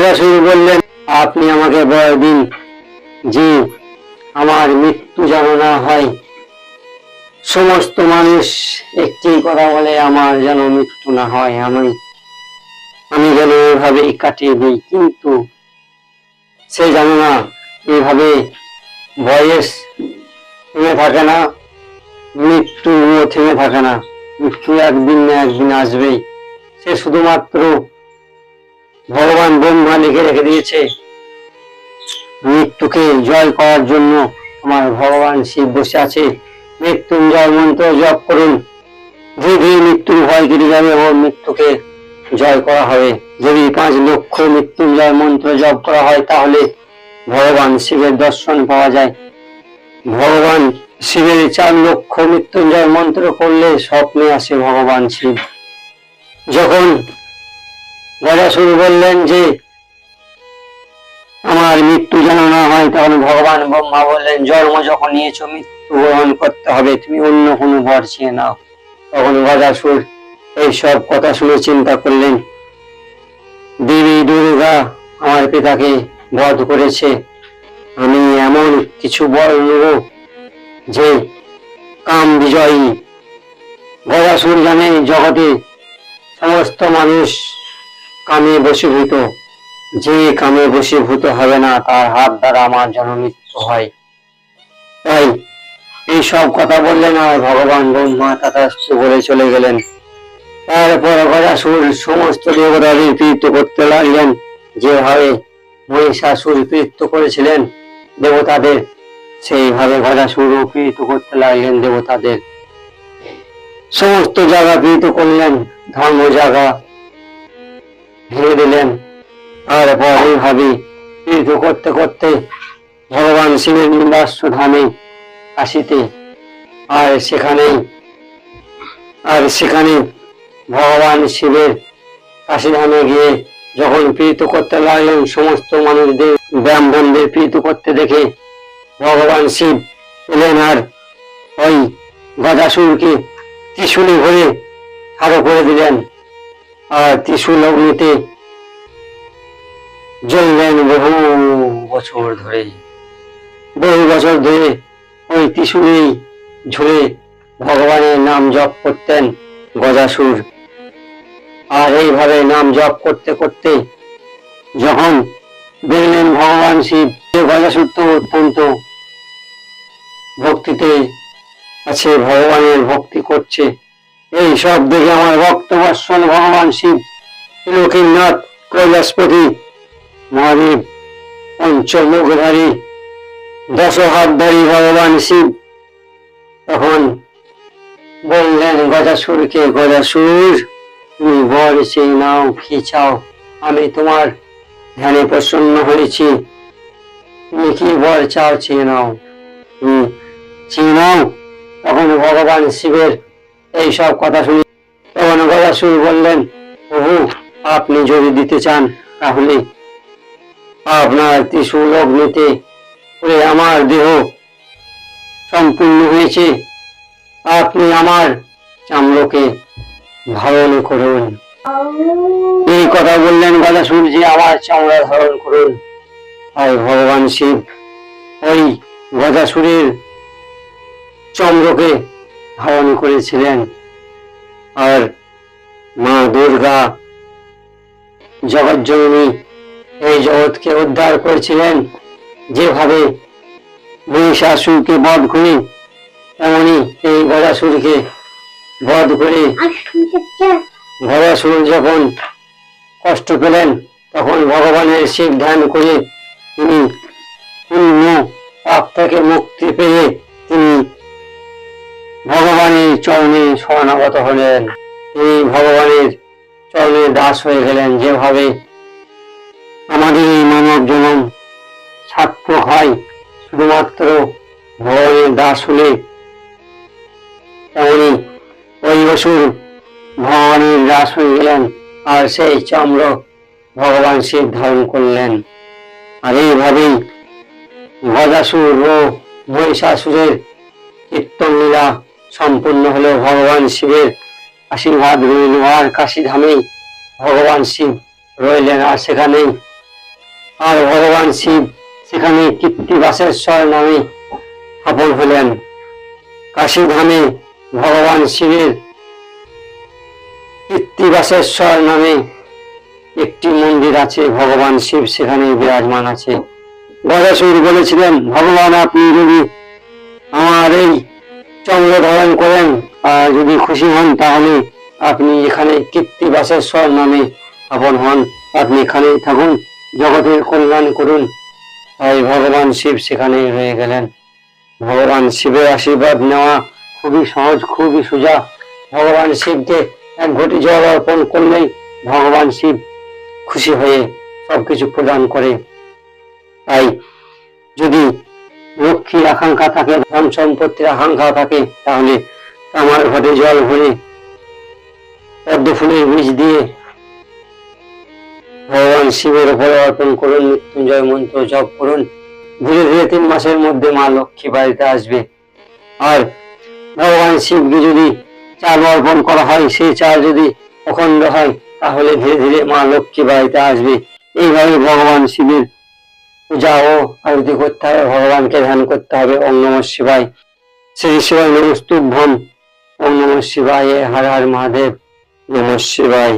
গদাসুর বললেন, আপনি আমাকে বর দিন যে আমার মৃত্যু যেন না হয়। সমস্ত মানুষ একটি কথা বলে, আমার যেন মৃত্যু না হয়, আমি যেন এভাবেই কাটিয়ে দিই। কিন্তু সে জানে না এইভাবে বয়স থেমে থাকে না, মৃত্যুও থেমে থাকে না। মৃত্যু একদিন না একদিন আসবেই। সে শুধুমাত্র ভগবান ব্রহ্মা লিখে রেখে দিয়েছে, মৃত্যুকে জয় করার জন্য আমার ভগবান শিব বসে আছে। মৃত্যুঞ্জয় মন্ত্র জপ করুন, ধীরে ধীরে মৃত্যুর ভয় কেটে যাবে ও মৃত্যুকে জয় করা হবে। যদি 5 লক্ষ মৃত্যুঞ্জয় মন্ত্র জপ করা হয় তাহলে ভগবান শিবের দর্শন পাওয়া যায়। ভগবান শিবের 4 লক্ষ মৃত্যুঞ্জয় মন্ত্র করলে স্বপ্নে আসে ভগবান শিব। যখন গদাসুর বললেন যে আমার মৃত্যু যেন না হয়, তখন ভগবান ব্রহ্মা বললেন, জন্ম যখন নিয়েছো মৃত্যু গ্রহণ করতে হবে, তুমি অন্য কোনো বর চেয়ে নাও। তখন গদাসুর এইসব কথা শুনে চিন্তা করলেন, দেবী দুর্গা আমার পিতাকে বধ করেছে, আমি এমন কিছু বর নেব যে কাম বিজয়ী। গদাসুর জানে জগতে সমস্ত মানুষ কামে বশীভূত, যে কামে বশীভূত হবে না তার হাত দ্বারা আমার যেন মৃত্যু হয়। তাই এইসব কথা বললেন আর ভগবান ব্রহ্মা তথাস্তু বলে চলে গেলেন। তারপর গদাসুর সমস্ত দেবতাদের প্রীত করতে লাগলেন, যেভাবে মহিষাসুর প্রীত করেছিলেন দেবতাদের, সেইভাবে গদাসুরও প্রীত করতে লাগলেন দেবতাদের। সমস্ত জায়গা প্রীত করলেন, ধর্ম জায়গা ভেঙে দিলেন। তারপর এইভাবে প্রীত করতে করতে ভগবান শিবের নিবাস ধামে কাশীতে, আর সেখানে ভগবান শিবের কাশীধামে গিয়ে যখন প্রীত করতে লাগলেন, সমস্ত মানুষদের ব্রাহ্মণদের প্রীত করতে দেখে ভগবান শিব এলেন আর ওই গদাসুরকে ত্রিশূলে ভরে ঠাড়ো করে দিলেন। আর ত্রিশূল অগ্নিতে জ্বললেন বহু বছর ধরে ওই ত্রিশূলেই ঝুলে ভগবানের নাম জপ করতেন গদাসুর। আর এইভাবে নাম জপ করতে করতে যখন দেখলেন ভগবান শিব গদাসুর তো অত্যন্ত ভক্তিতে আছে, ভগবানের ভক্তি করছে, এই সব দেখে আমার ভক্তবৎসল ভগবান শিব ত্রিলোকীনাথ কৈলাসপতি মহাদেব পঞ্চমুখধারী 10 হাতধারী ভগবান শিব তখন বললেন গদাসুরকে, গদাসুর তুমি বর চেয়ে নাও, কি চাও? আমি তোমার ধ্যানে প্রসন্ন হয়েছি, তুমি কি বর চাও চেয়ে নাও, তুমি চেয়ে নাও। তখন ভগবান শিবের এইসব কথা শুনে তখন গদাসুর বললেন, প্রভু আপনি যদি দিতে চান তাহলে আপনার ত্রিশূল অগ্নিতে করে আমার দেহ সম্পূর্ণ হয়েছে, আপনি আমার চামড়াকে ধারণ করুন। এই কথা বললেন গদাসুর যে আমার চামড়া ধারণ করুন। আর ভগবান শিব ওই গদাসুরের চন্দ্রকে ধারণ করেছিলেন। আর মা দুর্গা জগৎজননী এই জগৎকে উদ্ধার করেছিলেন, যেভাবে মহিষাসুরকে বধ করে তেমনি এই গদাসুরকে বধ করে গদাসুর যখন কষ্ট পেলেন তখন ভগবানের শিব ধ্যান করে তিনি পুণ্য পাপ থেকে মুক্তি পেয়ে তিনি ভগবানের চরণে শরণাগত হলেন, তিনি ভগবানের চরণে দাস হয়ে গেলেন। যেভাবে আমাদের এই মানব জনম সার্থক হয় শুধুমাত্র ভগবানের দাস হলে, তেমনি ওই অসুর ভগবানের দাস হয়ে গেলেন আর সেই চামড়া ভগবান শিব ধারণ করলেন। আর এইভাবেই গদাসুর ও মহিষাসুরের কীর্তন লীলা সম্পূর্ণ হলো। ভগবান শিবের আশীর্বাদ রইল আর কাশীধামেই ভগবান শিব রইলেন, আর সেখানেই আর ভগবান শিব সেখানে কীর্তিবাসেশ্বর নামে স্থাপন হলেন। কাশীধামে ভগবান শিবের কীর্তিবাসেশ্বর নামে একটি মন্দির আছে, ভগবান শিব সেখানে বিরাজমান আছে। গদাসুর বলেছিলেন, ভগবান আপনি যদি আমার এই চন্দ্র ধারণ করেন আর যদি খুশি হন তাহলে আপনি এখানে কীর্তিবাসেশ্বর নামে স্থাপন হন, আপনি এখানে থাকুন, জগতের কল্যাণ করুন। তাই ভগবান শিব সেখানে রয়ে গেলেন। ভগবান শিবের আশীর্বাদ নেওয়া খুবই সহজ, খুবই সোজা। ভগবান শিবকে এক ঘটি জল অর্পণ করলেই ভগবান শিব খুশি হয়ে সবকিছু প্রদান করে। তাই যদি লক্ষ্মীর আকাঙ্ক্ষা থাকে, ধন সম্পত্তির আকাঙ্ক্ষা থাকে, তাহলে তামার ঘটে জল ভরে পদ্ম ফুলের বীজ দিয়ে ভগবান শিবের উপরে অর্পণ করুন, মৃত্যুঞ্জয় মন্ত্র জপ করুন। ধীরে ধীরে 3 মাসের মধ্যে মা লক্ষ্মী বাড়িতে আসবে। আর ভগবান শিবকে যদি চাল অর্পণ করা হয়, সেই চাল যদি অখণ্ড হয়, তাহলে ধীরে ধীরে মা লক্ষ্মী বাড়িতে আসবে। এইভাবে ভগবান শিবের পূজা ও আরতি করতে হবে, ভগবানকে ধ্যান করতে হবে। ওম নমঃ শিবায়, শ্রী শিবায় নমস্তুভ্যম। ওম নমঃ শিবায়, হর হর মহাদেব, নমঃ শিবায়।